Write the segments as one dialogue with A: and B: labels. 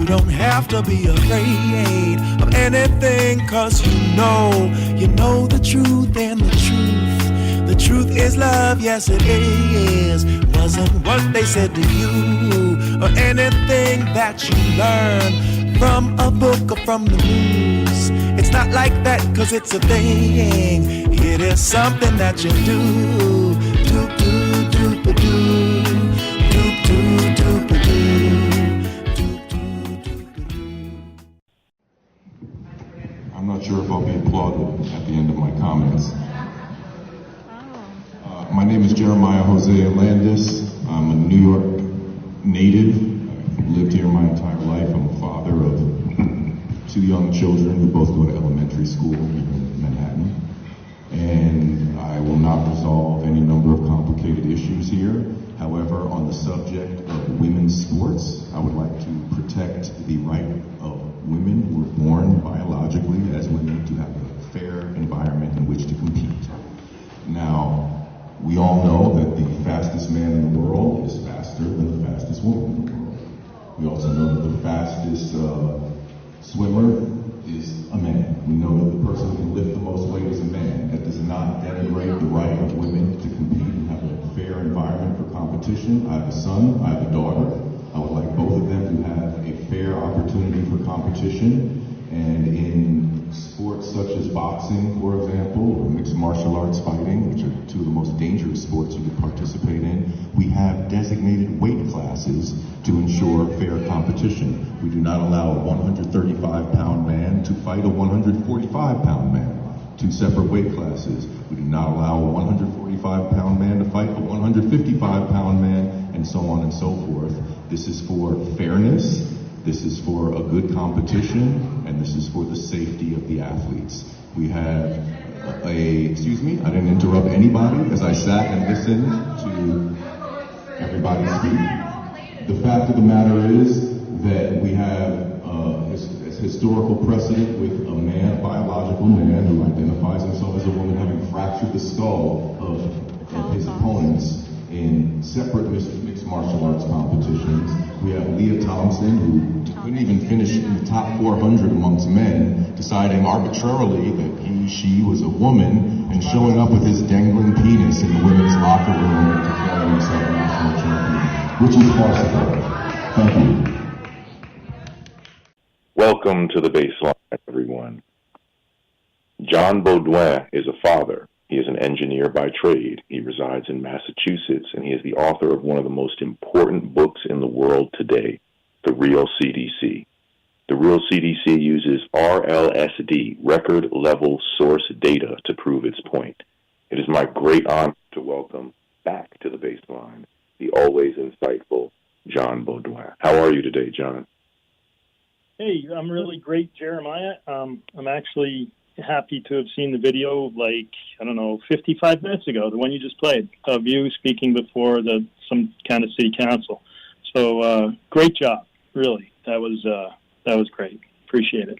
A: don't have to be afraid of anything, 'cause you know the truth, and the truth is love, yes it is. Wasn't what they said to you, or anything that you learned from a book or from the news. It's not like that, 'cause it's a thing. It is something that you do. Doop doop doop doop doop doop doop doop doop.
B: I'm not sure if I'll be applauded at the end of my comments. My name is Jeremiah Hosea Landis. I'm a New York native. I've lived here my entire life. I'm a father of 2 young children who both go to elementary school here in Manhattan. And I will not resolve any number of complicated issues here. However, on the subject of women's sports, I would like to protect the right of women who are born biologically as women to have a fair environment in which to compete. Now, we all know that the fastest man in the world is faster than the fastest woman in the world. We also know that the fastest swimmer is a man. We know that the person who can lift the most weight is a man. That does not denigrate the right of women to compete and have a fair environment for competition. I have a son, I have a daughter. I would like both of them to have a fair opportunity for competition. And in sports such as boxing, for example, or mixed martial arts fighting, which are two of the most dangerous sports you could participate in, we have designated weight classes to ensure fair competition. We do not allow a 135-pound man to fight a 145-pound man. Two separate weight classes. We do not allow a 145-pound man to fight a 155-pound man, and so on and so forth. This is for fairness. This is for a good competition, and this is for the safety of the athletes. We have excuse me, I didn't interrupt anybody as I sat and listened to everybody speak. The fact of the matter is that we have historical precedent with a man, a biological man, who identifies himself as a woman, having fractured the skull of his opponents in separate mixed martial arts competitions. We have Leah Thompson, who couldn't even finish in the top 400 amongst men, deciding arbitrarily that she was a woman and showing up with his dangling penis in the women's locker room and declaring himself national champion, which is farcical. Thank you.
C: Welcome to the Bassline, everyone. John Beaudoin is a father. He is an engineer by trade. He resides in Massachusetts, and he is the author of one of the most important books in the world today, The Real CDC. The Real CDC uses RLSD, record level source data, to prove its point. It is my great honor to welcome back to the Bassline the always insightful John Beaudoin. How are you today, John?
D: Hey, I'm really great, Jeremiah. I'm actually happy to have seen the video 55 minutes ago, the one you just played, of you speaking before some kind of city council. So great job, really. That was great. Appreciate it.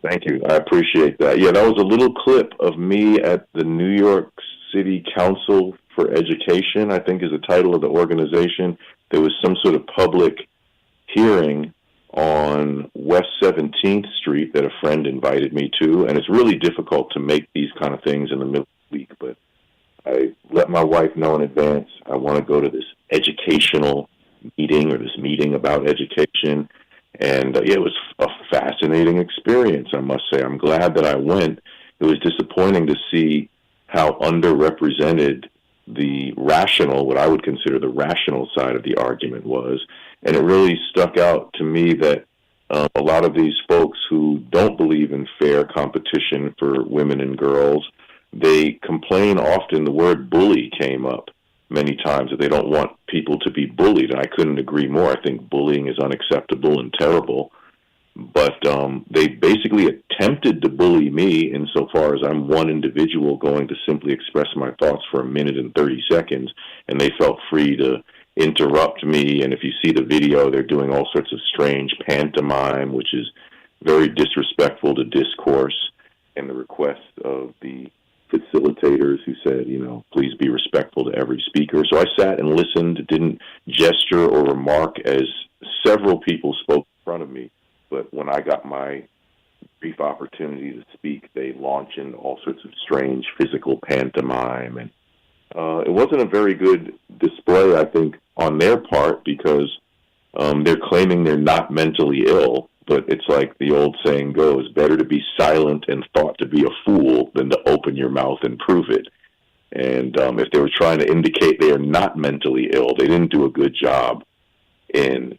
C: Thank you. I appreciate that. Yeah, that was a little clip of me at the New York City Council for Education, I think is the title of the organization. There was some sort of public hearing on West 17th Street that a friend invited me to, and it's really difficult to make these kind of things in the middle of the week, but I let my wife know in advance I want to go to this educational meeting, or this meeting about education, and it was a fascinating experience, I must say. I'm glad that I went. It was disappointing to see how underrepresented the rational, what I would consider the rational side of the argument was. And it really stuck out to me that a lot of these folks who don't believe in fair competition for women and girls, they complain often. The word bully came up many times, that they don't want people to be bullied. And I couldn't agree more. I think bullying is unacceptable and terrible. But they basically attempted to bully me insofar as I'm one individual going to simply express my thoughts for a minute and 30 seconds, and they felt free to interrupt me. And if you see the video, they're doing all sorts of strange pantomime, which is very disrespectful to discourse, and the request of the facilitators who said, please be respectful to every speaker. So I sat and listened, didn't gesture or remark as several people spoke in front of me, when I got my brief opportunity to speak, they launch into all sorts of strange physical pantomime. And it wasn't a very good display, I think, on their part, because they're claiming they're not mentally ill. But it's like the old saying goes, better to be silent and thought to be a fool than to open your mouth and prove it. And if they were trying to indicate they are not mentally ill, they didn't do a good job in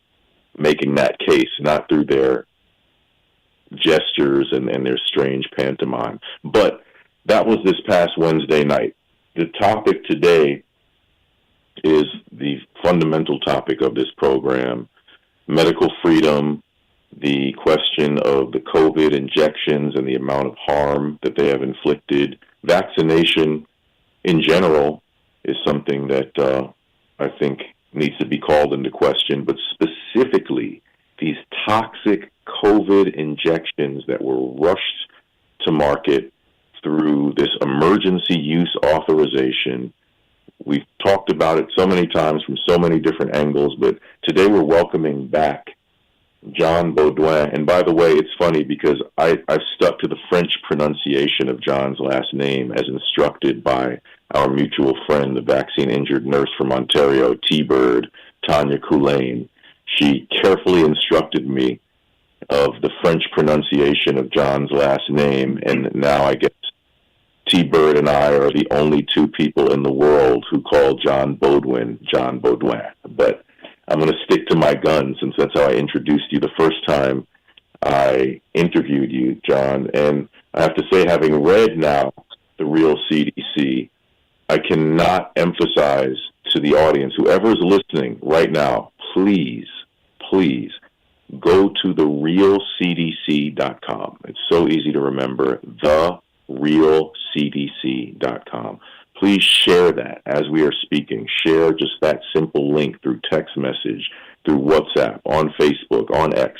C: making that case, not through their gestures and their strange pantomime. But that was this past Wednesday night. The topic today is the fundamental topic of this program, medical freedom, the question of the COVID injections and the amount of harm that they have inflicted. Vaccination in general is something that I think needs to be called into question, but specifically these toxic COVID injections that were rushed to market through this emergency use authorization. We've talked about it so many times from so many different angles, but today we're welcoming back John Beaudoin. And by the way, it's funny because I've stuck to the French pronunciation of John's last name as instructed by our mutual friend, the vaccine-injured nurse from Ontario, T-Bird, Tanya Coulaine. She carefully instructed me of the French pronunciation of John's last name, and now I guess T-Bird and I are the only two people in the world who call John Beaudoin John Beaudoin. But I'm going to stick to my guns since that's how I introduced you the first time I interviewed you, John. And I have to say, having read now the Real CDC, I cannot emphasize to the audience, whoever is listening right now, please go to therealcdc.com. It's so easy to remember, therealcdc.com. Please share that as we are speaking. Share just that simple link through text message, through WhatsApp, on Facebook, on X,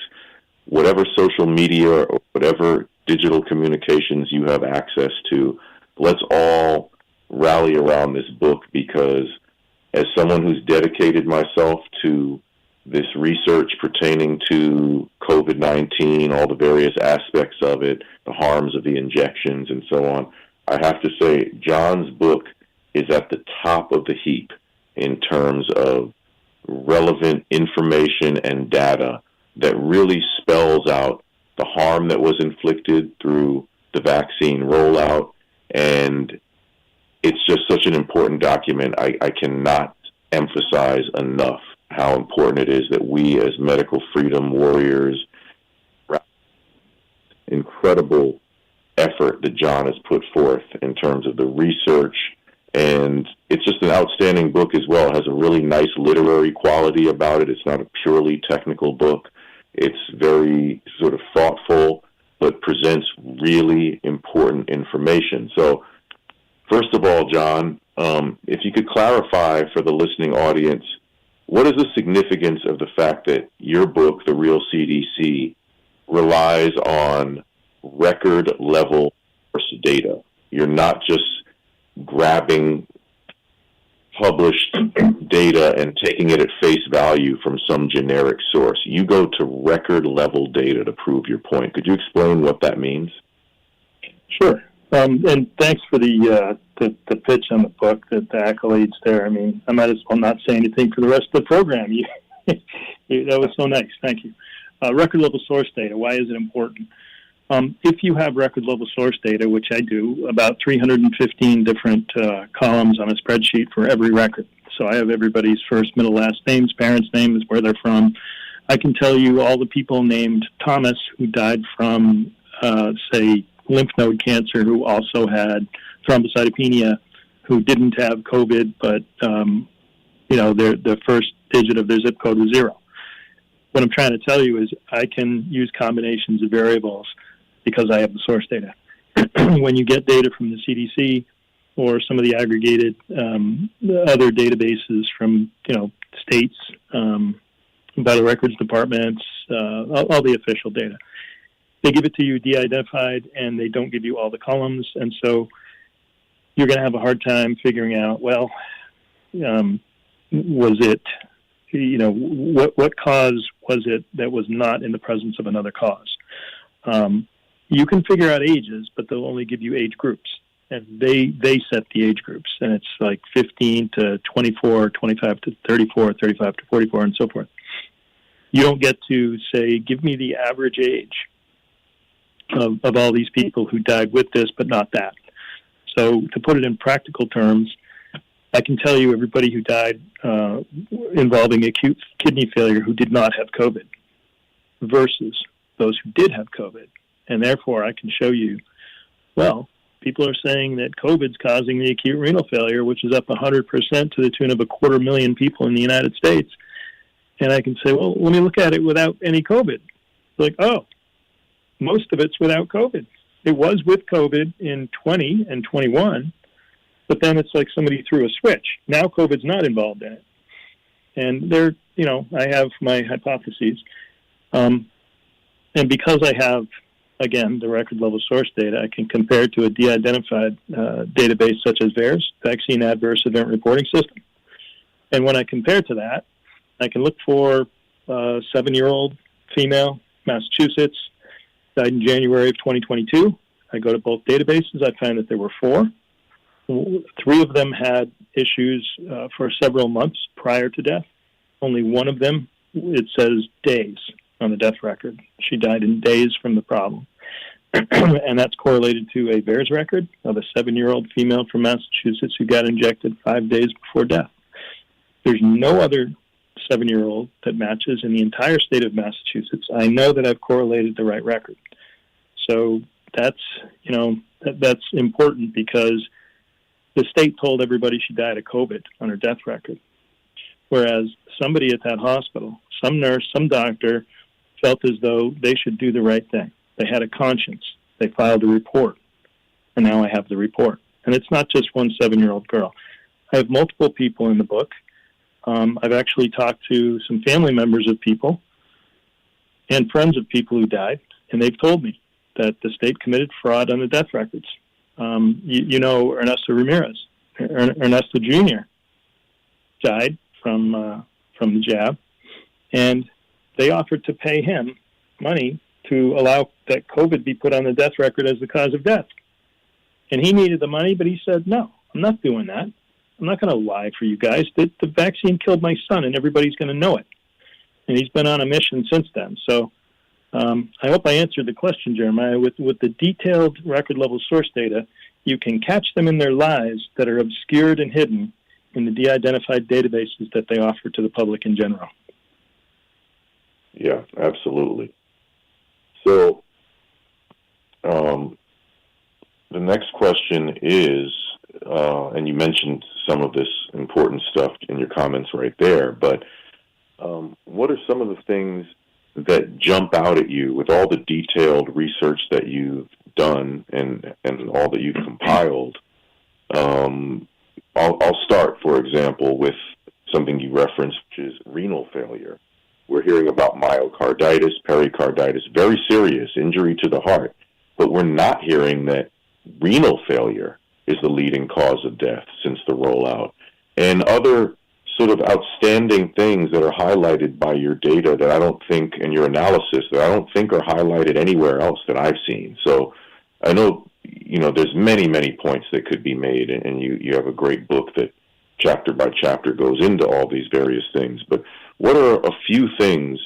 C: whatever social media or whatever digital communications you have access to. Let's all rally around this book, because as someone who's dedicated myself to this research pertaining to COVID-19, all the various aspects of it, the harms of the injections and so on, I have to say John's book is at the top of the heap in terms of relevant information and data that really spells out the harm that was inflicted through the vaccine rollout. And it's just such an important document. I cannot emphasize enough how important it is that we as medical freedom warriors, incredible effort that John has put forth in terms of the research. And it's just an outstanding book as well. It has a really nice literary quality about it. It's not a purely technical book. It's very sort of thoughtful, but presents really important information. So first of all, John, if you could clarify for the listening audience, what is the significance of the fact that your book, The Real CDC, relies on record-level data? You're not just grabbing published data and taking it at face value from some generic source. You go to record-level data to prove your point. Could you explain what that means?
D: Sure. And thanks for the pitch on the book, the accolades there. I mean, I might as well not say anything for the rest of the program. That was so nice. Thank you. Record-level source data, why is it important? If you have record-level source data, which I do, about 315 different columns on a spreadsheet for every record. So I have everybody's first, middle, last names, parents' names, where they're from. I can tell you all the people named Thomas who died from, say, lymph node cancer, who also had thrombocytopenia, who didn't have COVID, but, the first digit of their zip code was 0. What I'm trying to tell you is I can use combinations of variables because I have the source data. When you get data from the CDC or some of the aggregated other databases from, states, vital records departments, all the official data, they give it to you de-identified, and they don't give you all the columns. And so you're going to have a hard time figuring out, was it, what cause was it that was not in the presence of another cause? You can figure out ages, but they'll only give you age groups. And they set the age groups. And it's like 15 to 24, 25 to 34, 35 to 44, and so forth. You don't get to say, give me the average age of all these people who died with this, but not that. So to put it in practical terms, I can tell you everybody who died involving acute kidney failure who did not have COVID versus those who did have COVID. And therefore, I can show you, well, people are saying that COVID's causing the acute renal failure, which is up 100% to the tune of 250,000 people in the United States. And I can say, well, let me look at it without any COVID. Like, oh, most of it's without COVID. It was with COVID in 20 and 21, but then it's like somebody threw a switch. Now COVID's not involved in it. And there, I have my hypotheses. And because I have, again, the record level source data, I can compare it to a de-identified database such as VAERS, Vaccine Adverse Event Reporting System. And when I compare to that, I can look for a 7-year-old female, Massachusetts, died in January of 2022. I go to both databases. I find that there were 4. 3 of them had issues for several months prior to death. Only one of them, it says days on the death record. She died in days from the problem. And that's correlated to a VAERS record of a 7-year-old female from Massachusetts who got injected 5 days before death. There's no other 7-year-old that matches in the entire state of Massachusetts. I know that I've correlated the right record. So that's, that's important because the state told everybody she died of COVID on her death record. Whereas somebody at that hospital, some nurse, some doctor, felt as though they should do the right thing. They had a conscience. They filed a report. And now I have the report. And it's not just one 7-year-old girl. I have multiple people in the book. I've actually talked to some family members of people and friends of people who died, and they've told me that the state committed fraud on the death records. Ernesto Ramirez, Ernesto Jr. died from the jab, and they offered to pay him money to allow that COVID be put on the death record as the cause of death. And he needed the money, but he said, no, I'm not doing that. I'm not going to lie for you guys. The vaccine killed my son, and everybody's going to know it. And he's been on a mission since then. So I hope I answered the question, Jeremiah. With the detailed record-level source data, you can catch them in their lies that are obscured and hidden in the de-identified databases that they offer to the public in general.
C: Yeah, absolutely. So the next question is, and you mentioned some of this important stuff in your comments right there, but what are some of the things that jump out at you with all the detailed research that you've done and all that you've compiled? I'll start, for example, with something you referenced, which is renal failure. We're hearing about myocarditis, pericarditis, very serious injury to the heart, but we're not hearing that renal failure is the leading cause of death since the rollout. And other sort of outstanding things that are highlighted by your data that I don't think, and your analysis, that I don't think are highlighted anywhere else that I've seen. So I know, there's many, many points that could be made, and you have a great book that chapter by chapter goes into all these various things. But what are a few things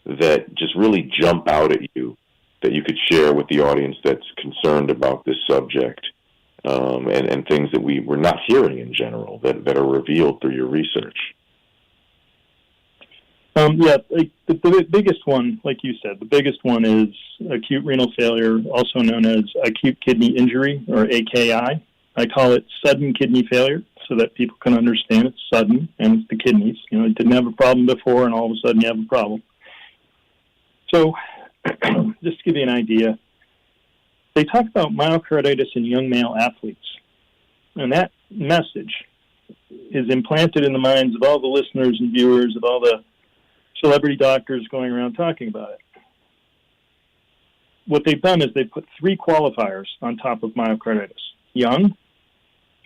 C: that just really jump out at you that you could share with the audience that's concerned about this subject, and things that we're not hearing in general that are revealed through your research?
D: The biggest one, like you said, the biggest one is acute renal failure, also known as acute kidney injury, or AKI. I call it sudden kidney failure so that people can understand it's sudden and it's the kidneys. It didn't have a problem before, and all of a sudden you have a problem. So just to give you an idea, they talk about myocarditis in young male athletes. And that message is implanted in the minds of all the listeners and viewers, of all the celebrity doctors going around talking about it. What they've done is they've put 3 qualifiers on top of myocarditis: young,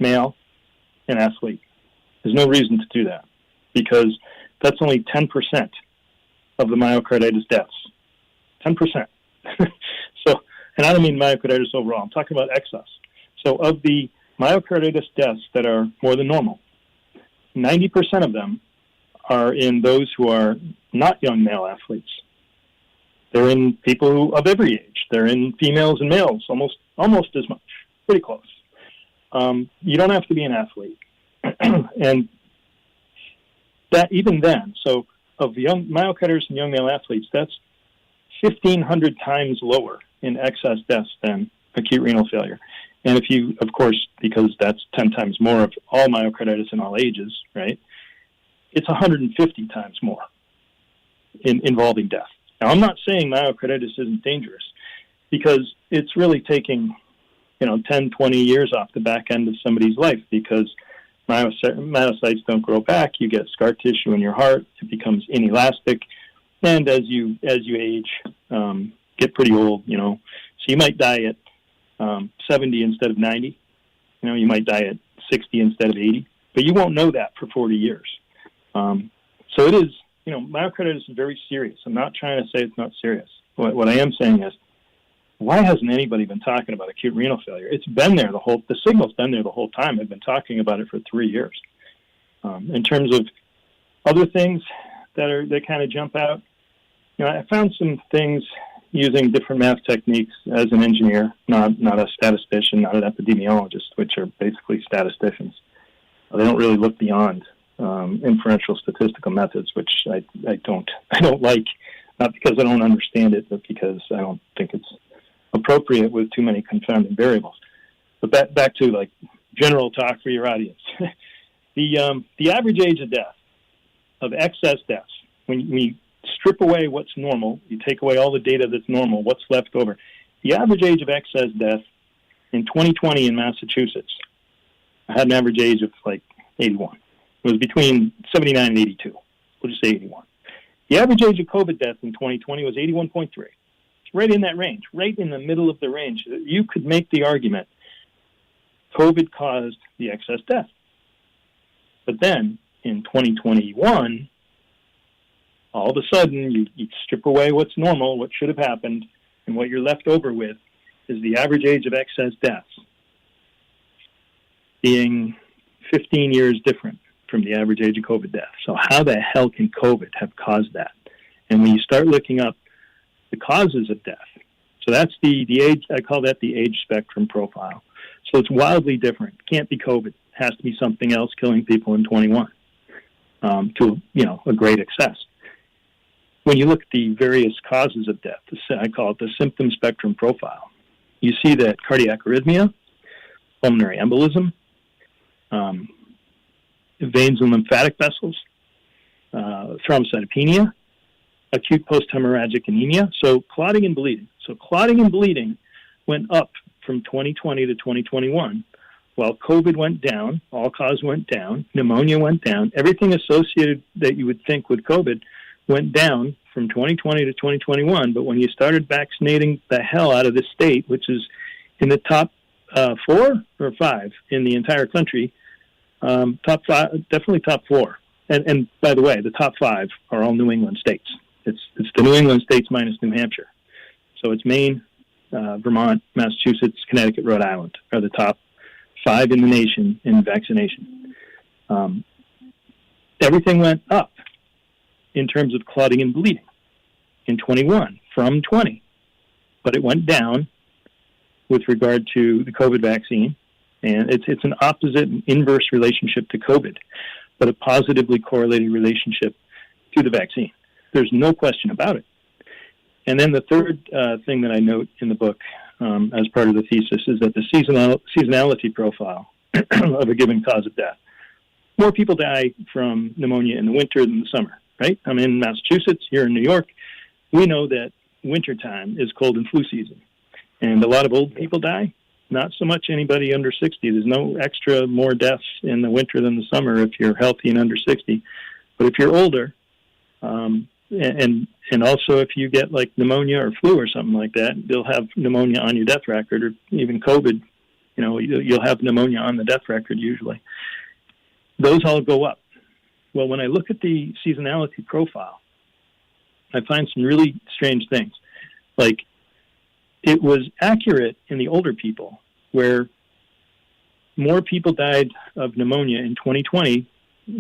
D: male, and athlete. There's no reason to do that because that's only 10% of the myocarditis deaths. 10%. and I don't mean myocarditis overall, I'm talking about excess. So of the myocarditis deaths that are more than normal, 90% of them are in those who are not young male athletes. They're in people of every age. They're in females and males, almost as much, pretty close. You don't have to be an athlete. And that even then, so of young myocarditis in young male athletes, that's 1,500 times lower in excess deaths than acute renal failure. And if you, of course, because that's 10 times more of all myocarditis in all ages, right? It's 150 times more involving death. Now, I'm not saying myocarditis isn't dangerous, because it's really taking, 10, 20 years off the back end of somebody's life, because myocytes don't grow back. You get scar tissue in your heart. It becomes inelastic. And as you age, get pretty old, so you might die at 70 instead of 90. You might die at 60 instead of 80. But you won't know that for 40 years. So it is, myocarditis is very serious. I'm not trying to say it's not serious. What I am saying is, why hasn't anybody been talking about acute renal failure? It's been there the signal's been there the whole time. I've been talking about it for 3 years. In terms of other things that kind of jump out, I found some things using different math techniques as an engineer, not a statistician, not an epidemiologist, which are basically statisticians. They don't really look beyond inferential statistical methods, which I don't like, not because I don't understand it, but because I don't think it's appropriate with too many confounding variables. But back to like general talk for your audience. The average age of death, of excess deaths, when we strip away what's normal, you take away all the data that's normal, what's left over. The average age of excess death in 2020 in Massachusetts, I had an average age of like 81. It was between 79 and 82. We'll just say 81. The average age of COVID death in 2020 was 81.3. It's right in that range, right in the middle of the range. You could make the argument COVID caused the excess death. But then in 2021, all of a sudden you strip away what's normal, what should have happened, and what you're left over with is the average age of excess deaths being 15 years different from the average age of COVID death. So how the hell can COVID have caused that? And when you start looking up the causes of death, so that's the age, I call that the age spectrum profile. So it's wildly different. Can't be COVID. It has to be something else killing people in 21 to a great excess. When you look at the various causes of death, I call it the symptom spectrum profile, you see that cardiac arrhythmia, pulmonary embolism, veins and lymphatic vessels, thrombocytopenia, acute post-hemorrhagic anemia, so clotting and bleeding. So clotting and bleeding went up from 2020 to 2021, while COVID went down, all-cause went down, pneumonia went down, everything associated that you would think with COVID went down from 2020 to 2021. But when you started vaccinating the hell out of the state, which is in the top 4 or 5 in the entire country, top 5, definitely top 4. And by the way, the top 5 are all New England states. It's the New England states minus New Hampshire. So it's Maine, Vermont, Massachusetts, Connecticut, Rhode Island are the top 5 in the nation in vaccination. Everything went up in terms of clotting and bleeding in 21 from 20, but it went down with regard to the COVID vaccine. And it's an opposite and inverse relationship to COVID, but a positively correlated relationship to the vaccine. There's no question about it. And then the third thing that I note in the book as part of the thesis is that the seasonality profile of a given cause of death. More people die from pneumonia in the winter than the summer, right? I'm in Massachusetts, here in New York. We know that wintertime is cold and flu season. And a lot of old people die. Not so much anybody under 60. There's no extra more deaths in the winter than the summer if you're healthy and under 60. But if you're older, and also if you get like pneumonia or flu or something like that, you'll have pneumonia on your death record, or even COVID, you'll have pneumonia on the death record usually. Those all go up. Well, when I look at the seasonality profile, I find some really strange things. Like, it was accurate in the older people, where more people died of pneumonia in 2020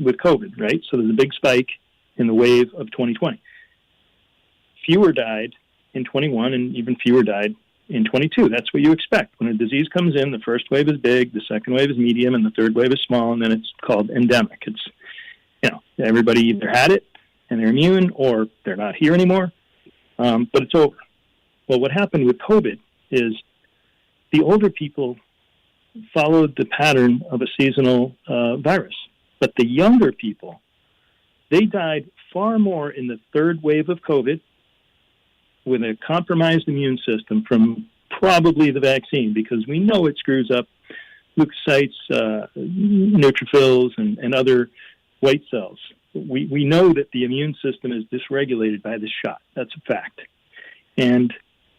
D: with COVID, right? So there's a big spike in the wave of 2020. Fewer died in 21, and even fewer died in 22. That's what you expect. When a disease comes in, the first wave is big, the second wave is medium, and the third wave is small, and then it's called endemic. It's, everybody either had it and they're immune, or they're not here anymore, but it's over. Well, what happened with COVID is the older people followed the pattern of a seasonal virus, but the younger people, they died far more in the third wave of COVID with a compromised immune system from probably the vaccine, because we know it screws up leukocytes, neutrophils, and other white cells. We know that the immune system is dysregulated by this shot. That's a fact. And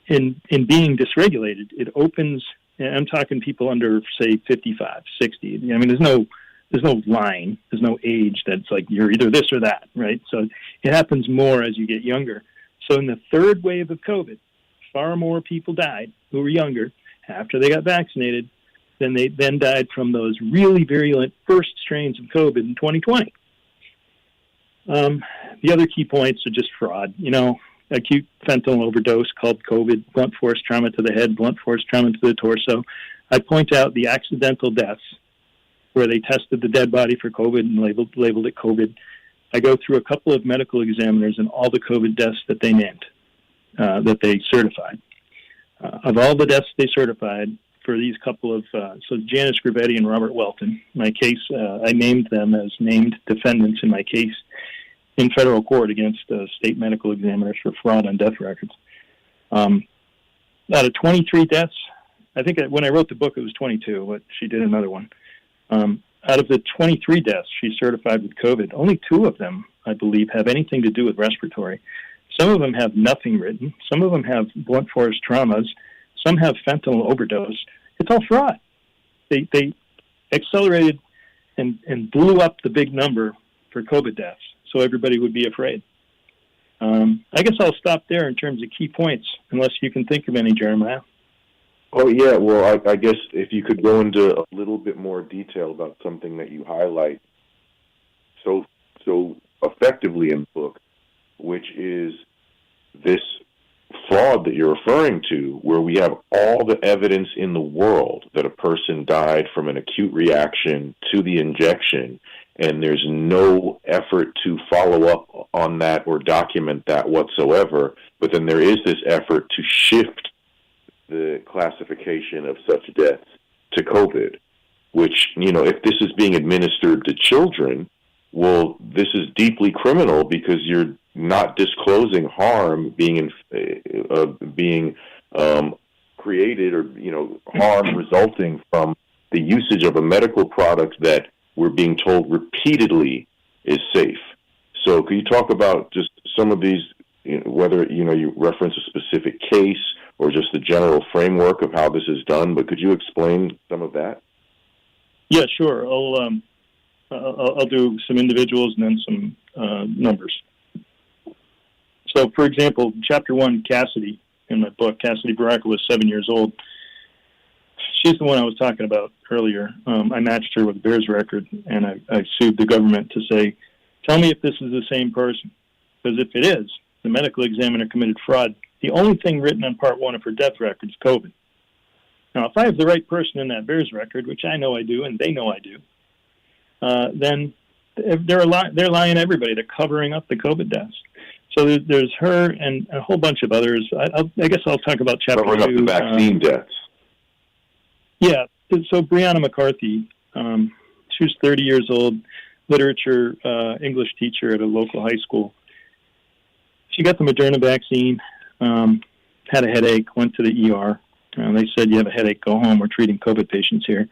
D: in being dysregulated, it opens, and I'm talking people under, say, 55, 60. I mean, there's no line, there's no age that's like you're either this or that, right? So it happens more as you get younger. So in the third wave of COVID, far more people died who were younger after they got vaccinated than they then died from those really virulent first strains of COVID in 2020. The other key points are just fraud. Acute fentanyl overdose called COVID, blunt force trauma to the head, blunt force trauma to the torso. I point out the accidental deaths where they tested the dead body for COVID and labeled it COVID. I go through a couple of medical examiners and all the COVID deaths that they named, that they certified. Of all the deaths they certified for these couple of, so Janice Gravetti and Robert Welton, my case, I named them as named defendants in my case in federal court against state medical examiners for fraud on death records. Out of 23 deaths, I think when I wrote the book it was 22, but she did another one. Out of the 23 deaths she certified with COVID, only 2 of them, I believe, have anything to do with respiratory. Some of them have nothing written. Some of them have blunt force traumas. Some have fentanyl overdose. It's all fraud. They accelerated and blew up the big number for COVID deaths so everybody would be afraid. I guess I'll stop there in terms of key points, unless you can think of any, Jeremiah.
C: Oh, yeah. Well, I guess if you could go into a little bit more detail about something that you highlight so effectively in the book, which is this fraud that you're referring to, where we have all the evidence in the world that a person died from an acute reaction to the injection, and there's no effort to follow up on that or document that whatsoever, but then there is this effort to shift the classification of such deaths to COVID, which, if this is being administered to children, well, this is deeply criminal because you're not disclosing harm being created or, harm resulting from the usage of a medical product that we're being told repeatedly is safe. So could you talk about just some of these, whether, you reference a specific case or just the general framework of how this is done, but could you explain some of that?
D: Yeah, sure. I'll do some individuals and then some numbers. So, for example, Chapter 1, Cassidy, in my book, Cassidy Baraka was 7 years old. She's the one I was talking about earlier. I matched her with Bears record, and I sued the government to say, tell me if this is the same person. Because if it is, the medical examiner committed fraud. The only thing written on Part 1 of her death record is COVID. Now, if I have the right person in that Bears record, which I know I do, and they know I do, then they're lying to everybody. They're covering up the COVID deaths. So there's her and a whole bunch of others. I guess I'll talk about Chapter 2.
C: Covering up the vaccine deaths.
D: Yeah. So Brianna McCarthy, she was 30 years old, literature English teacher at a local high school. She got the Moderna vaccine, had a headache, went to the ER. They said, you have a headache, go home. We're treating COVID patients here.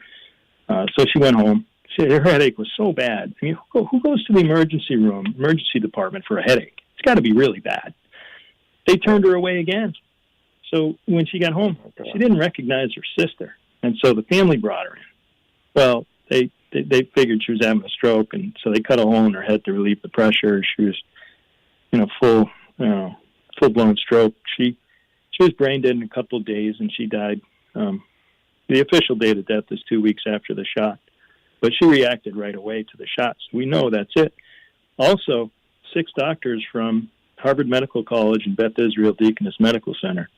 D: So she went home. Her headache was so bad. I mean, who goes to the emergency department for a headache? It's got to be really bad. They turned her away again. So when she got home, she didn't recognize her sister. And so the family brought her in. Well, they figured she was having a stroke, and so they cut a hole in her head to relieve the pressure. She was, full-blown stroke. She She was brain dead in a couple of days, and she died. The official date of death is 2 weeks after the shot, but she reacted right away to the shots. We know that's it. Also, 6 doctors from Harvard Medical College and Beth Israel Deaconess Medical Center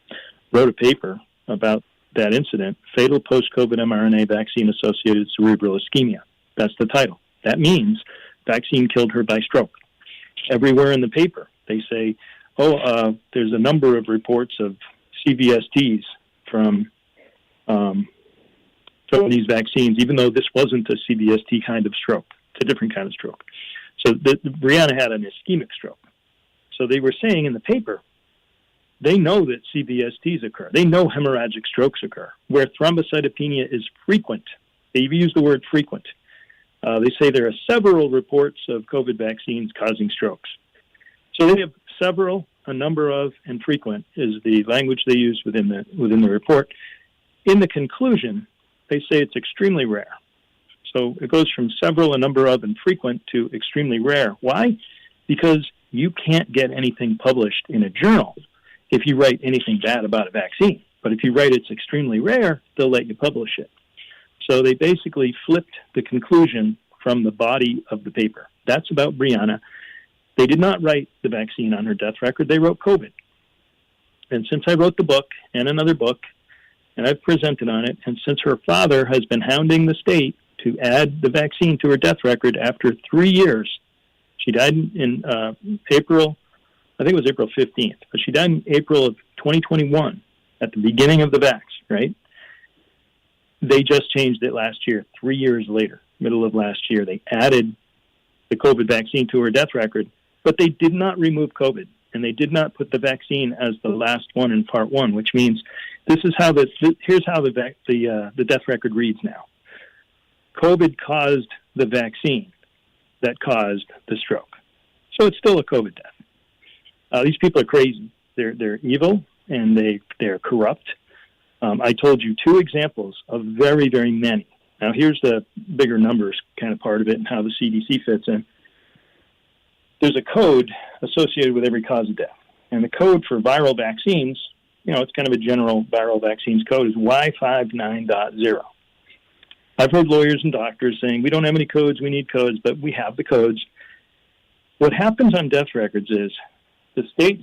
D: wrote a paper about that incident, Fatal Post-COVID mRNA Vaccine-Associated Cerebral Ischemia. That's the title. That means vaccine killed her by stroke. Everywhere in the paper, they say, there's a number of reports of CVSTs from these vaccines, even though this wasn't a CVST kind of stroke. It's a different kind of stroke. So Brianna had an ischemic stroke. So they were saying in the paper, they know that CVSTs occur. They know hemorrhagic strokes occur, where thrombocytopenia is frequent. They even use the word frequent. They say there are several reports of COVID vaccines causing strokes. So they have several, a number of, and frequent is the language they use within the report. In the conclusion, they say it's extremely rare. So it goes from several, a number of, and frequent to extremely rare. Why? Because you can't get anything published in a journal if you write anything bad about a vaccine. But if you write it's extremely rare, they'll let you publish it. So they basically flipped the conclusion from the body of the paper. That's about Brianna. They did not write the vaccine on her death record. They wrote COVID. And since I wrote the book and another book, and I've presented on it, and since her father has been hounding the state to add the vaccine to her death record after 3 years, she died in April, I think it was April 15th, but she died in April of 2021 at the beginning of the vax, right? They just changed it last year, 3 years later, middle of last year. They added the COVID vaccine to her death record, but they did not remove COVID, and they did not put the vaccine as the last one in part 1, which means here's how the death record reads now. COVID caused the vaccine that caused the stroke. So it's still a COVID death. These people are crazy. They're evil, and they're corrupt. I told you 2 examples of very, very many. Now, here's the bigger numbers kind of part of it and how the CDC fits in. There's a code associated with every cause of death. And the code for viral vaccines, it's kind of a general viral vaccines code, is Y59.0. I've heard lawyers and doctors saying, we don't have any codes, we need codes, but we have the codes. What happens on death records is the state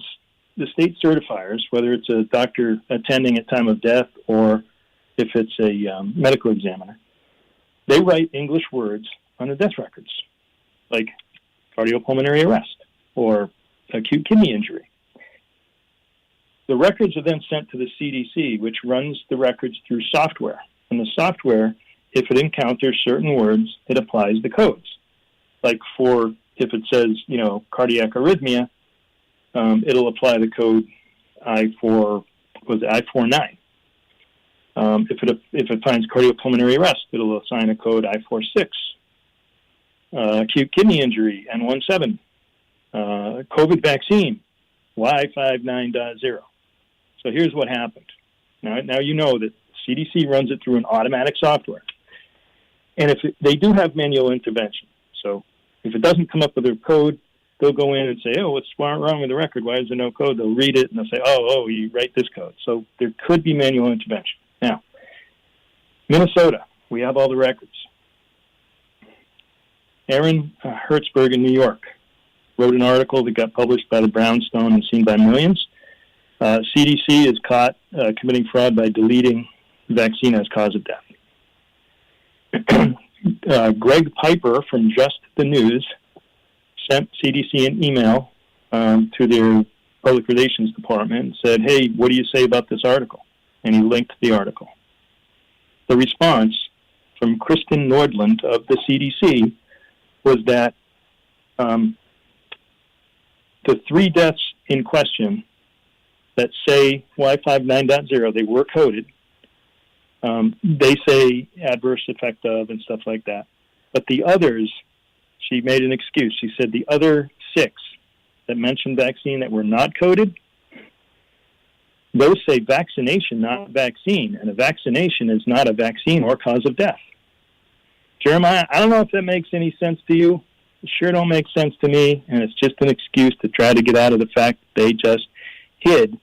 D: certifiers, whether it's a doctor attending at time of death or if it's a medical examiner, they write English words on the death records, like cardiopulmonary arrest or acute kidney injury. The records are then sent to the CDC, which runs the records through software. And the software, if it encounters certain words, it applies the codes. Like if it says, cardiac arrhythmia, it'll apply the code I49. If it finds cardiopulmonary arrest, it'll assign a code I46. Acute kidney injury, N17. COVID vaccine, Y59.0. So here's what happened. Now you know that CDC runs it through an automatic software. And they do have manual intervention. So if it doesn't come up with a code, they'll go in and say, what's wrong with the record? Why is there no code? They'll read it and they'll say, you write this code. So there could be manual intervention. Now, Minnesota, we have all the records. Aaron Hertzberg in New York wrote an article that got published by the Brownstone and seen by millions. CDC is caught committing fraud by deleting the vaccine as cause of death. Greg Piper from Just the News sent CDC an email to their public relations department and said, hey, what do you say about this article? And he linked the article. The response from Kristen Nordland of the CDC was that the 3 deaths in question that say Y59.0, they were coded. They say adverse effect of and stuff like that. But the others, she made an excuse. She said the other 6 that mentioned vaccine that were not coded, those say vaccination, not vaccine. And a vaccination is not a vaccine or cause of death. Jeremiah, I don't know if that makes any sense to you. It sure don't make sense to me, and it's just an excuse to try to get out of the fact that they just hid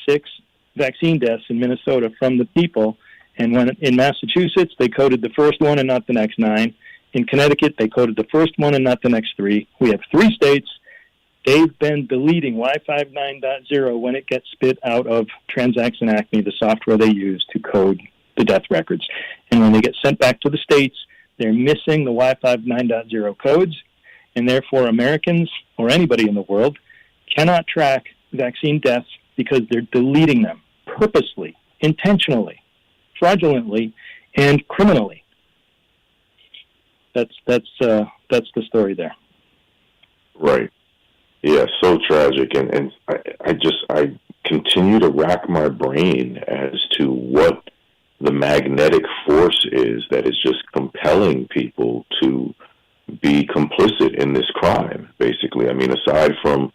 D: 6 vaccine deaths in Minnesota from the people. And when in Massachusetts, they coded the first one and not the next 9. In Connecticut, they coded the first one and not the next 3. We have 3 states. They've been deleting Wi-Fi 9.0 when it gets spit out of Transaction Acme, the software they use to code the death records. And when they get sent back to the states, they're missing the Wi-Fi 9.0 codes, and therefore Americans or anybody in the world cannot track vaccine deaths because they're deleting them purposely, intentionally, fraudulently, and criminally. That's the story there.
C: Right. Yeah, so tragic, and I continue to rack my brain as to what the magnetic force is that is just compelling people to be complicit in this crime, basically. I mean, aside from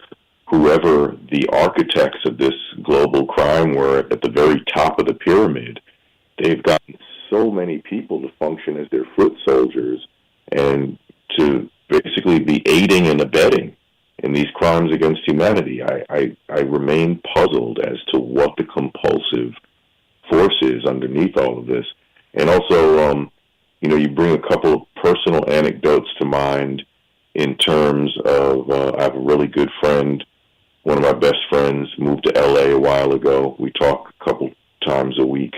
C: whoever the architects of this global crime were at the very top of the pyramid, they've gotten so many people to function as their foot soldiers and to basically be aiding and abetting in these crimes against humanity. I remain puzzled as to what the compulsive force is underneath all of this. And also, you bring a couple of personal anecdotes to mind in terms of, I have a really good friend, one of my best friends, moved to LA a while ago. We talk a couple times a week,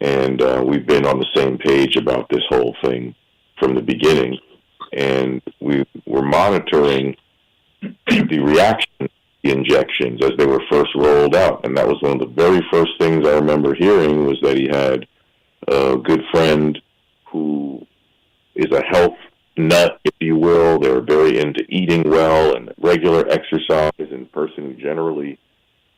C: and we've been on the same page about this whole thing from the beginning. And we were monitoring the reaction to the injections as they were first rolled out. And that was one of the very first things I remember hearing, was that he had a good friend who is a health nut, if you will. They're very into eating well and regular exercise, and a person who generally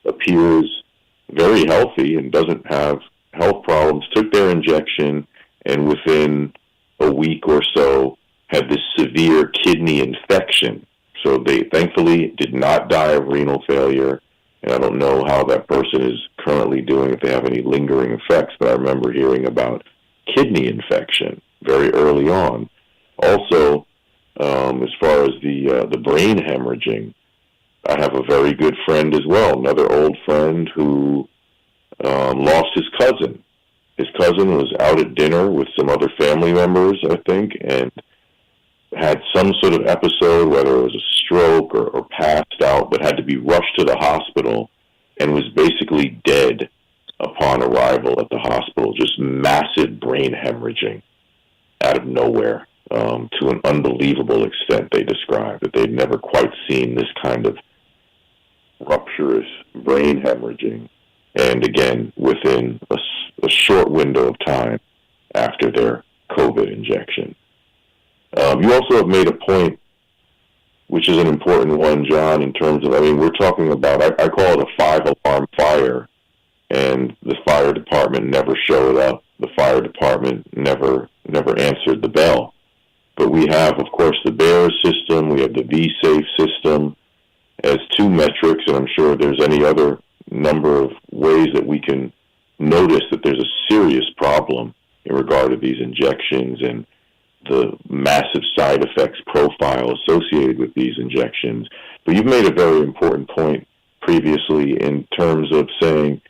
C: appears very healthy and doesn't have health problems, took their injection, and within a week or so had this severe kidney infection. So they thankfully did not die of renal failure, and I don't know how that person is currently doing, if they have any lingering effects, but I remember hearing about kidney infection very early on. Also, as far as the brain hemorrhaging, I have a very good friend as well, another old friend who lost his cousin. His cousin was out at dinner with some other family members, I think, and had some sort of episode, whether it was a stroke or passed out, but had to be rushed to the hospital and was basically dead upon arrival at the hospital. Just massive brain hemorrhaging out of nowhere, to an unbelievable extent, they described, that they'd never quite seen this kind of rupturous brain hemorrhaging. And again, within a short window of time after their COVID injection. You also have made a point, which is an important one, John, in terms of, we're talking about, I call it a 5-alarm fire, and the fire department never showed up. The fire department never answered the bell. But we have, of course, the BEARS system, we have the V-Safe system as 2 metrics, and I'm sure there's any other number of ways that we can notice that there's a serious problem in regard to these injections and the massive side effects profile associated with these injections. But you've made a very important point previously in terms of saying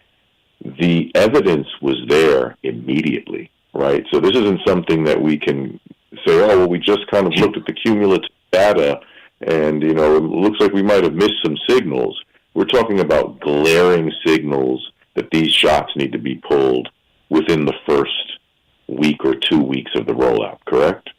C: the evidence was there immediately, right? So this isn't something that we can say, oh, well, we just kind of looked at the cumulative data and, it looks like we might have missed some signals. We're talking about glaring signals that these shots need to be pulled within the first week or 2 weeks of the rollout, correct?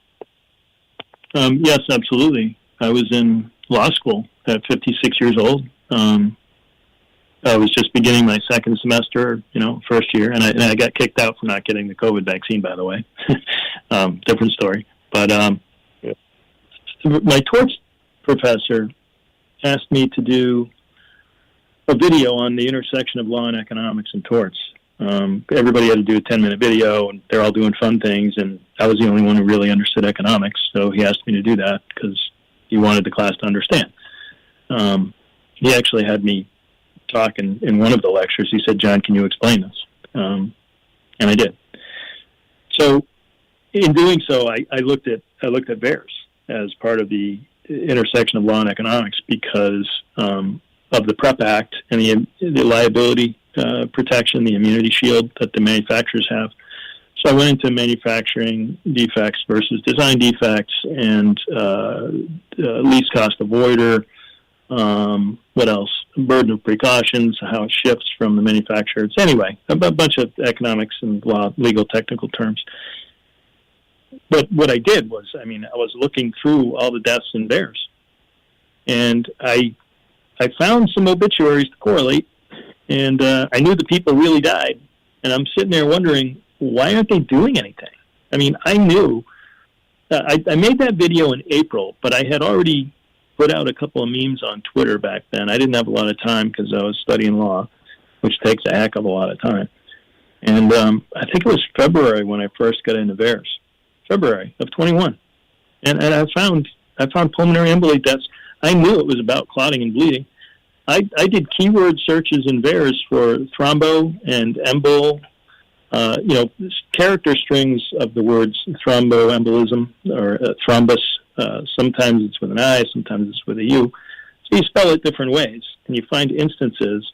D: Yes, absolutely. I was in law school at 56 years old. I was just beginning my second semester, first year, and I got kicked out for not getting the COVID vaccine, by the way. Different story. But my torts professor asked me to do a video on the intersection of law and economics and torts. Everybody had to do a 10-minute video, and they're all doing fun things, and I was the only one who really understood economics, so he asked me to do that because he wanted the class to understand. He actually had me talk in one of the lectures. He said, John, can you explain this? And I did. So in doing so, I looked at BEARS as part of the intersection of law and economics because the PrEP Act and the liability protection, the immunity shield that the manufacturers have. So I went into manufacturing defects versus design defects and least cost avoider. What else? Burden of precautions, how it shifts from the manufacturers. Anyway, a bunch of economics and legal technical terms. But what I did was, I was looking through all the deaths in bears. And I found some obituaries to correlate. And I knew the people really died. And I'm sitting there wondering, why aren't they doing anything? I knew. I made that video in April, but I had already put out a couple of memes on Twitter back then. I didn't have a lot of time because I was studying law, which takes a heck of a lot of time. And I think it was February when I first got into VAERS, February of 21. And I found pulmonary emboly deaths. I knew it was about clotting and bleeding. I did keyword searches in VAERS for thrombo and embol, character strings of the words thromboembolism or thrombus. Sometimes it's with an I, sometimes it's with a U. So you spell it different ways, and you find instances.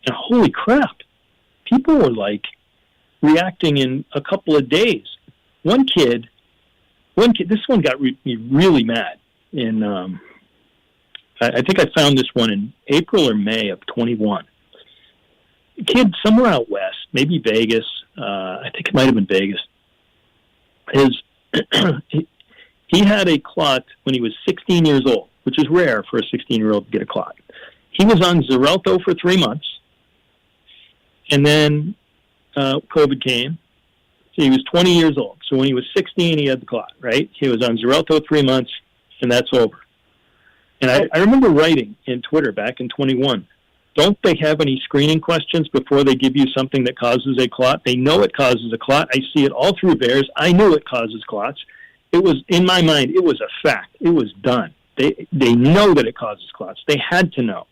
D: And holy crap, people were reacting in a couple of days. One kid, this one got me really mad. I think I found this one in April or May of 21. A kid somewhere out west, maybe Vegas. I think it might have been Vegas. He had a clot when he was 16 years old, which is rare for a 16-year-old to get a clot. He was on Xarelto for 3 months, and then COVID came. So he was 20 years old. So when he was 16, he had the clot, right? He was on Xarelto 3 months, and that's over. And I remember writing in Twitter back in 21, don't they have any screening questions before they give you something that causes a clot? They know it causes a clot. I see it all through VAERS. I knew it causes clots. It was, in my mind, it was a fact. It was done. They know that it causes clots. They had to know.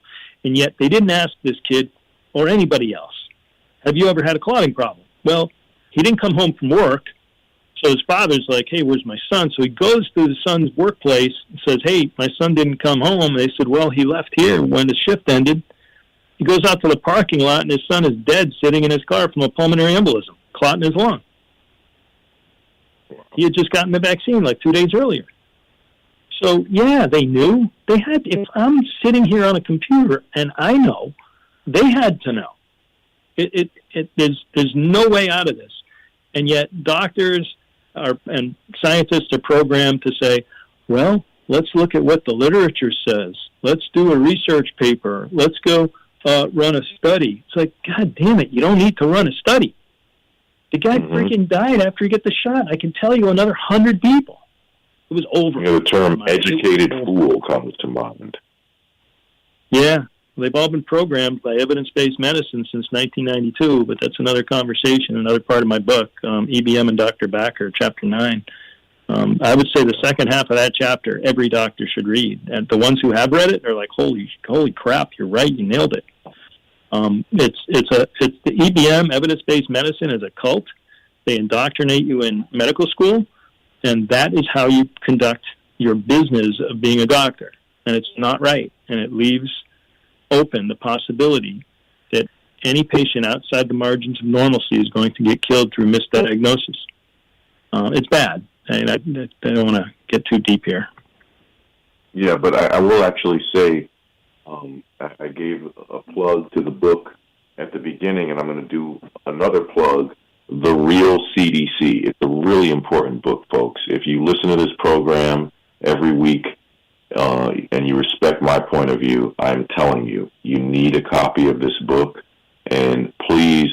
D: And yet they didn't ask this kid or anybody else, have you ever had a clotting problem? Well, he didn't come home from work. So his father's like, hey, where's my son? So he goes to his son's workplace and says, hey, my son didn't come home. And they said, well, he left here when the shift ended. He goes out to the parking lot, and his son is dead sitting in his car from a pulmonary embolism, clot in his lung. He had just gotten the vaccine 2 days earlier. So, yeah, they knew. They had. If I'm sitting here on a computer and I know, they had to know. There's no way out of this. And yet doctors and scientists are programmed to say, well, let's look at what the literature says. Let's do a research paper. Let's go run a study. It's like, God damn it, you don't need to run a study. The guy freaking died after he got the shot. I can tell you another 100 people. It was over.
C: The term educated fool comes to mind.
D: Yeah. They've all been programmed by evidence-based medicine since 1992, but that's another conversation, another part of my book, EBM and Dr. Backer, Chapter 9. I would say the second half of that chapter, every doctor should read. And the ones who have read it are like, holy crap, you're right, you nailed it. It's the EBM, evidence-based medicine, is a cult. They indoctrinate you in medical school, and that is how you conduct your business of being a doctor. And it's not right, and it leaves open the possibility that any patient outside the margins of normalcy is going to get killed through misdiagnosis. It's bad. I don't want to get too deep here.
C: Yeah, but I will actually say I gave a plug to the book at the beginning, and I'm going to do another plug, The Real CDC. It's a really important book, folks. If you listen to this program every week, and you respect my point of view, I'm telling you, you need a copy of this book, and please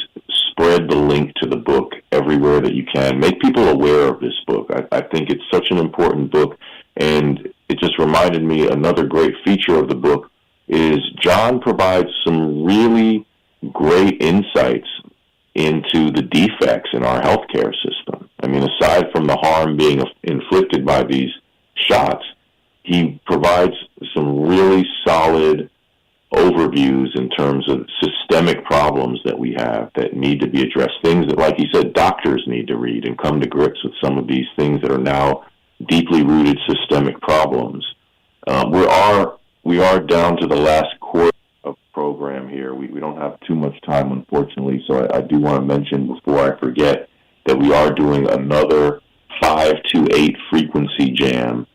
C: spread the link to the book everywhere that you can. Make people aware of this book. I think it's such an important book, and it just reminded me another great feature of the book is John provides some really great insights into the defects in our healthcare system. I mean, aside from the harm being inflicted by these shots, he provides some really solid overviews in terms of systemic problems that we have that need to be addressed. Things that, like he said, doctors need to read and come to grips with some of these things that are now deeply rooted systemic problems. We are down to the last program here. We don't have too much time, unfortunately, so I do want to mention before I forget that we are doing another 5 to 8 frequency jam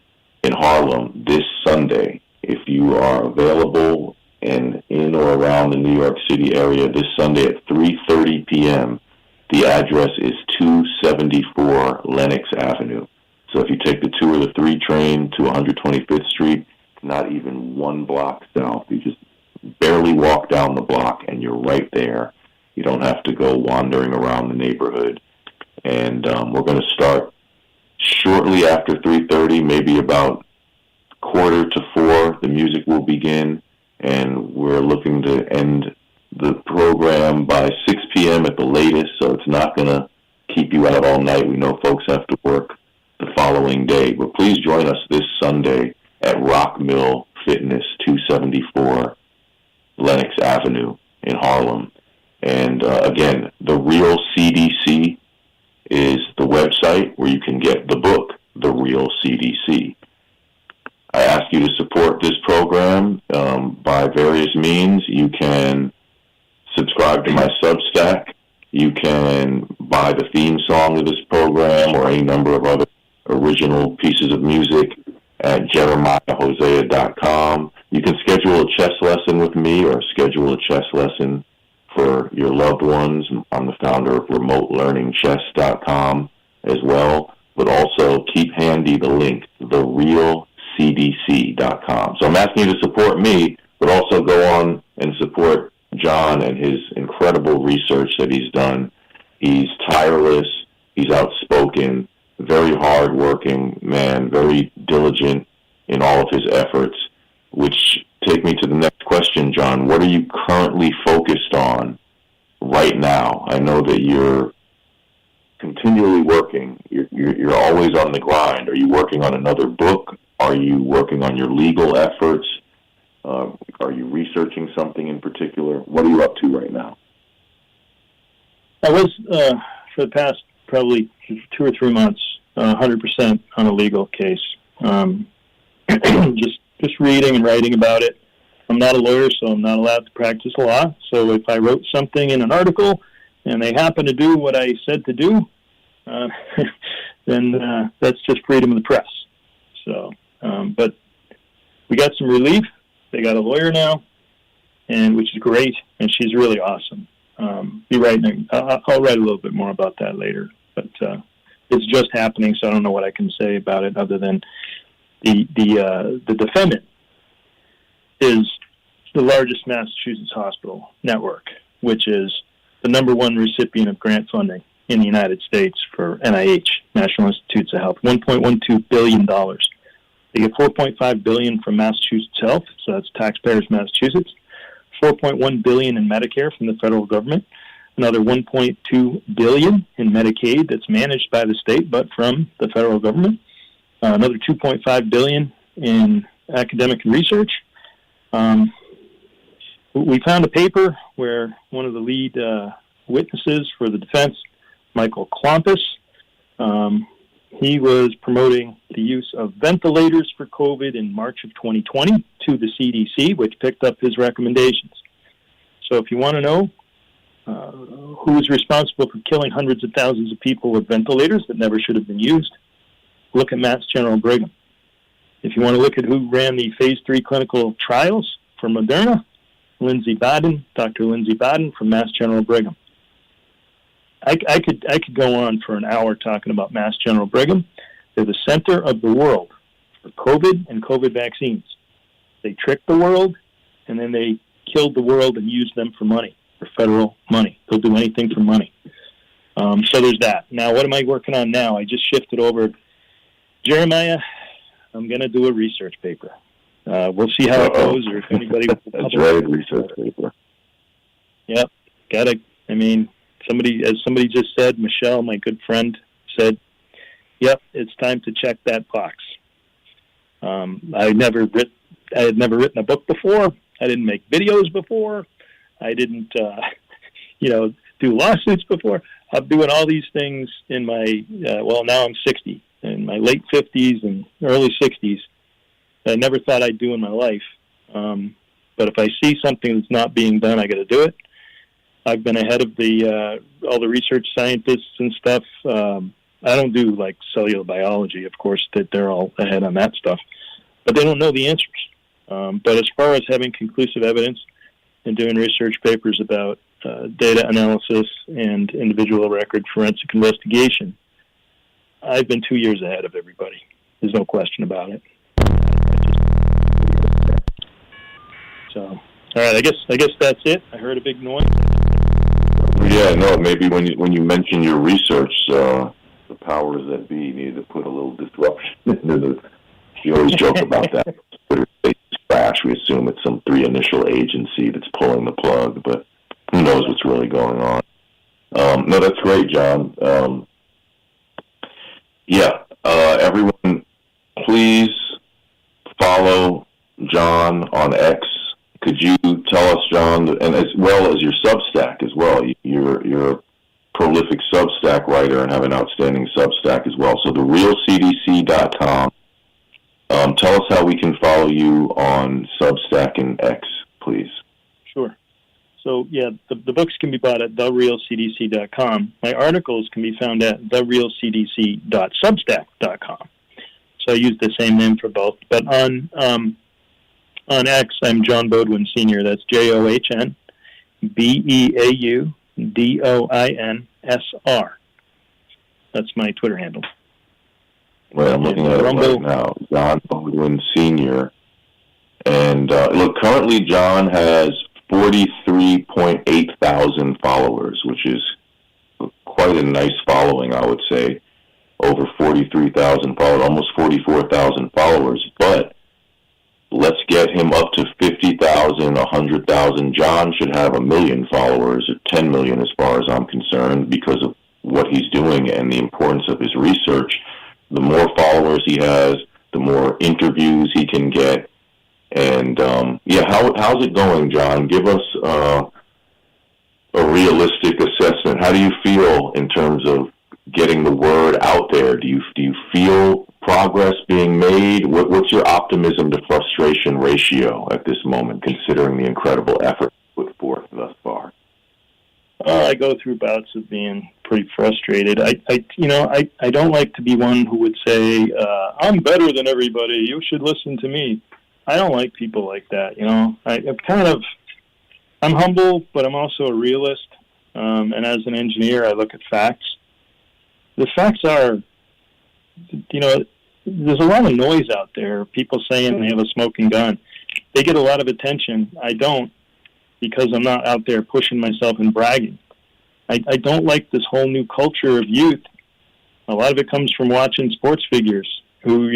C: in Harlem this Sunday. If you are available and in or around the New York City area this Sunday at 3:30 p.m., the address is 274 Lenox Avenue. So if you take the 2 or the 3 train to 125th Street, it's not even 1 block south. You just barely walk down the block and you're right there. You don't have to go wandering around the neighborhood. And we're going to start shortly after 3:30, maybe about 3:45. The music will begin, and we're looking to end the program by 6 p.m. at the latest, so it's not going to keep you out all night. We know folks have to work the following day, but please join us this Sunday at Rock Mill Fitness, 274 Lenox Avenue in Harlem. And again, the Real CDC is the website where you can get the book, The Real CDC. I ask you to support this program by various means. You can subscribe to my Substack. You can buy the theme song of this program or any number of other original pieces of music at jeremiahhosea.com. You can schedule a chess lesson with me or schedule a chess lesson for your loved ones. I'm the founder of remotelearningchess.com as well, but also keep handy the link, therealcdc.com. So I'm asking you to support me, but also go on and support John and his incredible research that he's done. He's tireless, he's outspoken, very hardworking man, very diligent in all of his efforts, which take me to the next question, John. What are you currently focused on right now? I know that you're continually working. You're always on the grind. Are you working on another book? Are you working on your legal efforts? Are you researching something in particular? What are you up to right now?
D: I was, for the past probably 2 or 3 months, 100% on a legal case. Just reading and writing about it. I'm not a lawyer, so I'm not allowed to practice law. So if I wrote something in an article and they happen to do what I said to do, then that's just freedom of the press. So, but we got some relief. They got a lawyer now, and which is great, and she's really awesome. I'll write a little bit more about that later, but it's just happening, so I don't know what I can say about it other than the defendant is the largest Massachusetts hospital network, which is the #1 recipient of grant funding in the United States for NIH, National Institutes of Health, $1.12 billion. They get $4.5 billion from Massachusetts Health, so that's taxpayers Massachusetts. $4.1 billion in Medicare from the federal government. Another $1.2 billion in Medicaid that's managed by the state, but from the federal government. Another $2.5 billion in academic and research. We found a paper where one of the lead witnesses for the defense, Michael Klompus, he was promoting the use of ventilators for COVID in March of 2020 to the CDC, which picked up his recommendations. So if you want to know who is responsible for killing hundreds of thousands of people with ventilators that never should have been used, look at Mass General Brigham. If you want to look at who ran the phase 3 clinical trials for Moderna, Dr. Lindsay Baden from Mass General Brigham. I could go on for an hour talking about Mass General Brigham. They're the center of the world for COVID and COVID vaccines. They tricked the world, and then they killed the world and used them for money, for federal money. They'll do anything for money. So there's that. Now, what am I working on now? I just shifted over. Jeremiah, I'm going to do a research paper. We'll see how it goes, or if anybody will publish.
C: That's right, research paper.
D: Yep. As somebody just said, Michelle, my good friend, said, yep, it's time to check that box. I had never written a book before. I didn't make videos before. I didn't, do lawsuits before. I'm doing all these things in my, now I'm 60, in my late 50s and early 60s. I never thought I'd do in my life. But if I see something that's not being done, I got to do it. I've been ahead of all the research scientists and stuff. I don't do like cellular biology, of course, that they're all ahead on that stuff, but they don't know the answers. But as far as having conclusive evidence and doing research papers about data analysis and individual record forensic investigation, I've been 2 years ahead of everybody. There's no question about it. So, all right, I guess that's it. I heard a big noise.
C: Yeah, no, maybe when you mention your research, the powers that be needed to put a little disruption into the. You always joke about that. Crash. We assume it's some three-initial agency that's pulling the plug, but who knows what's really going on. No, that's great, John. Everyone, please follow John on X. Could you tell us, John, and as well as your Substack as well? You're a prolific Substack writer and have an outstanding Substack as well. So the realcdc.com. Tell us how we can follow you on Substack and X, please.
D: Sure. So, the books can be bought at therealcdc.com. My articles can be found at therealcdc.substack.com. So I use the same name for both. But on X, I'm John Beaudoin Sr. That's JohnBeaudoinsr. That's my Twitter handle.
C: Right, I'm looking at it right now. John Beaudoin Sr. And look, currently John has 43.8 thousand followers, which is quite a nice following, I would say. Over 43,000 followers, almost 44,000 followers. But let's get him up to 50,000, 100,000. John should have 1 million followers, or 10 million as far as I'm concerned, because of what he's doing and the importance of his research. The more followers he has, the more interviews he can get. And, how's it going, John? Give us a realistic assessment. How do you feel in terms of getting the word out there? Do you feel progress being made? What's your optimism to frustration ratio at this moment, considering the incredible effort put forth thus far?
D: I go through bouts of being pretty frustrated. I don't like to be one who would say, I'm better than everybody, you should listen to me. I don't like people like that, I'm humble, but I'm also a realist. And as an engineer, I look at facts. The facts are, there's a lot of noise out there. People saying they have a smoking gun. They get a lot of attention. I don't, because I'm not out there pushing myself and bragging. I don't like this whole new culture of youth. A lot of it comes from watching sports figures who,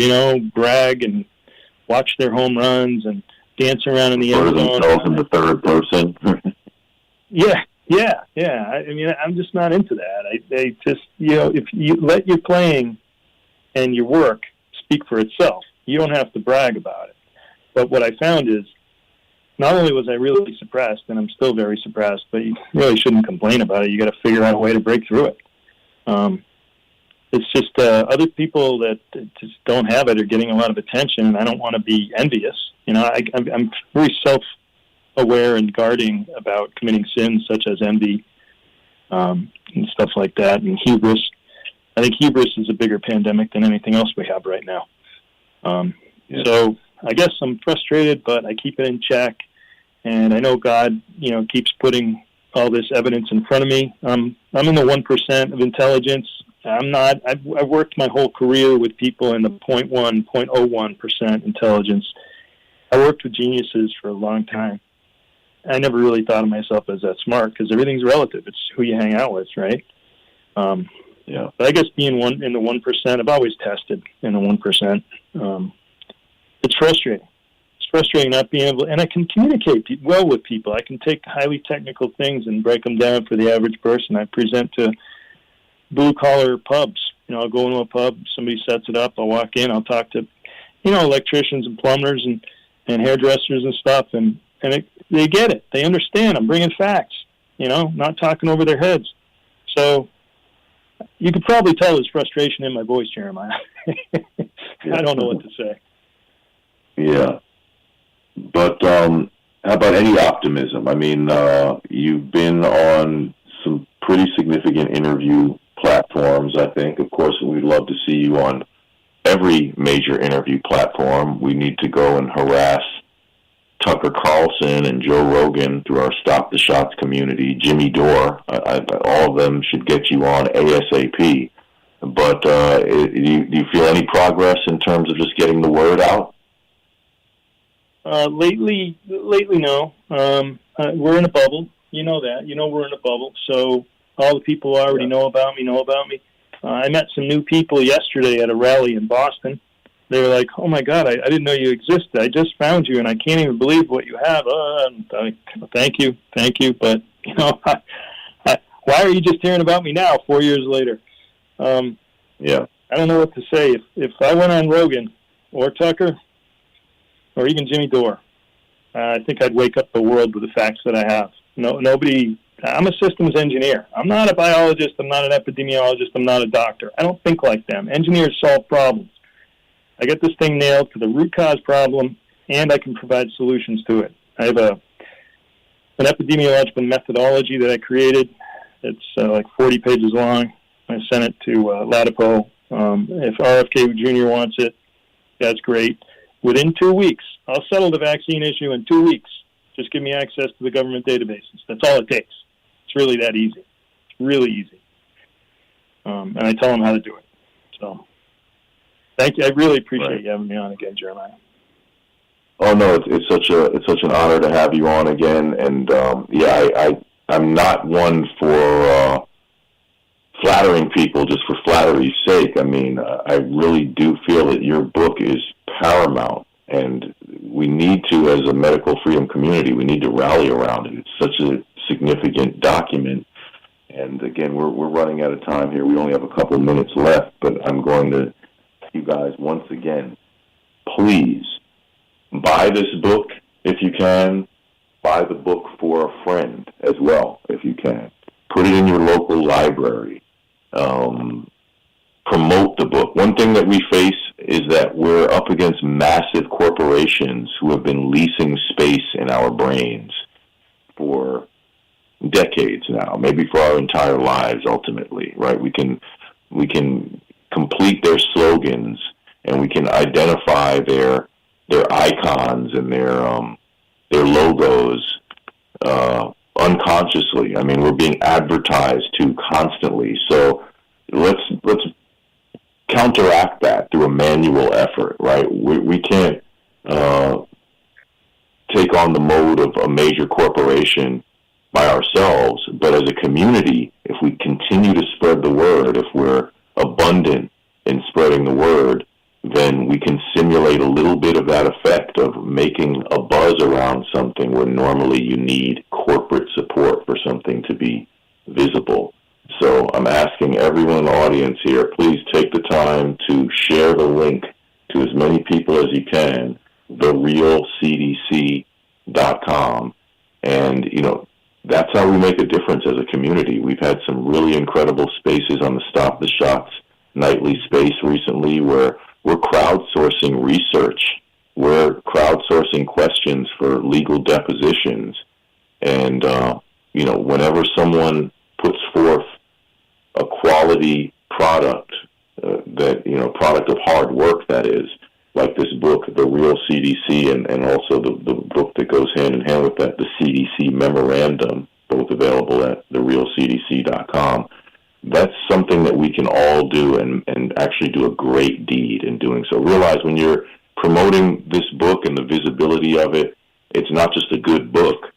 D: brag and watch their home runs and dance around in the end zone.
C: Themselves in the third person.
D: Yeah. I'm just not into that. They just, if you let your playing and your work speak for itself, you don't have to brag about it. But what I found is, not only was I really suppressed, and I'm still very suppressed, but you really shouldn't complain about it. You got to figure out a way to break through it. It's just other people that just don't have it are getting a lot of attention, and I don't want to be envious. I'm very self-aware and guarding about committing sins such as envy and stuff like that, and hubris. I think hubris is a bigger pandemic than anything else we have right now. So I guess I'm frustrated, but I keep it in check. And I know God, keeps putting all this evidence in front of me. I'm in the 1% of intelligence. I'm not. I've worked my whole career with people in the 0.1, 0.01% intelligence. I worked with geniuses for a long time. I never really thought of myself as that smart because everything's relative. It's who you hang out with, right? But I guess being in the 1%, I've always tested in the 1%. It's frustrating. It's frustrating not being able, and I can communicate well with people. I can take highly technical things and break them down for the average person. I present to blue-collar pubs. I'll go into a pub, somebody sets it up, I'll walk in, I'll talk to, electricians and plumbers and hairdressers and stuff, and they get it. They understand. I'm bringing facts, not talking over their heads. So you could probably tell there's frustration in my voice, Jeremiah. I don't know what to say.
C: Yeah. But how about any optimism? I mean, you've been on some pretty significant interview platforms, I think. Of course, we'd love to see you on every major interview platform. We need to go and harass Tucker Carlson and Joe Rogan through our Stop the Shots community, Jimmy Dore. All of them should get you on ASAP. But do you feel any progress in terms of just getting the word out?
D: Lately, no. We're in a bubble. You know that. You know we're in a bubble. So all the people who already know about me. I met some new people yesterday at a rally in Boston. They were like, "Oh my God, I didn't know you existed. I just found you, and I can't even believe what you have." Thank you. But why are you just hearing about me now, 4 years later? I don't know what to say. If I went on Rogan or Tucker or even Jimmy Dore, I think I'd wake up the world with the facts that I have. Nobody. I'm a systems engineer. I'm not a biologist. I'm not an epidemiologist. I'm not a doctor. I don't think like them. Engineers solve problems. I get this thing nailed to the root cause problem, and I can provide solutions to it. I have an epidemiological methodology that I created. It's like 40 pages long. I sent it to Latipo. If RFK Jr. wants it, that's great. Within 2 weeks, I'll settle the vaccine issue in 2 weeks. Just give me access to the government databases. That's all it takes. It's really that easy. It's really easy. And I tell them how to do it. So thank you. I really appreciate you having me on again, Jeremiah.
C: Oh no, it's such an honor to have you on again. And I'm not one for flattering people just for flattery's sake. I mean, I really do feel that your book is paramount, and we need to, as a medical freedom community, we need to rally around it. It's such a significant document. And again, we're running out of time here. We only have a couple minutes left, but I'm going to, you guys, once again, please buy this book if you can. Buy the book for a friend as well if you can. Put it in your local library. Promote the book. One thing that we face is that we're up against massive corporations who have been leasing space in our brains for decades now, maybe for our entire lives ultimately, right? We can complete their slogans, and we can identify their icons and their logos unconsciously. I mean, we're being advertised to constantly. So let's counteract that through a manual effort, right? We can't take on the mode of a major corporation by ourselves, but as a community, if we continue to spread the word, if we're abundant in spreading the word, then we can simulate a little bit of that effect of making a buzz around something where normally you need corporate support for something to be visible. So I'm asking everyone in the audience here, please take the time to share the link to as many people as you can, therealcdc.com. And, that's how we make a difference as a community. We've had some really incredible spaces on the Stop the Shots nightly space recently where we're crowdsourcing research. We're crowdsourcing questions for legal depositions. And, whenever someone puts forth a quality product, product of hard work, that is, like this book, The Real CDC, and also the book that goes hand in hand with that, the CDC Memorandum, both available at therealcdc.com. That's something that we can all do and actually do a great deed in doing so. Realize when you're promoting this book and the visibility of it, it's not just a good book.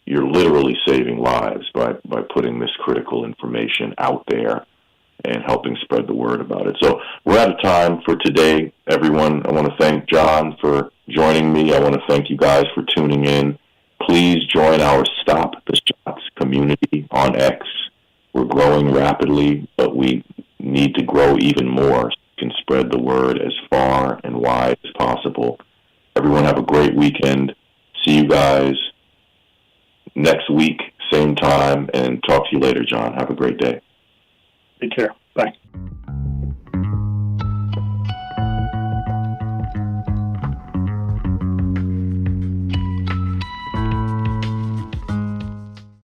C: You're literally saving lives by putting this critical information out there and helping spread the word about it. So we're out of time for today, everyone. I want to thank John for joining me. I want to thank you guys for tuning in. Please join our Stop the Shots community on X. We're growing rapidly, but we need to grow even more so we can spread the word as far and wide as possible. Everyone have a great weekend. See you guys next week, same time, and talk to you later, John. Have a great day.
D: Take care. Bye.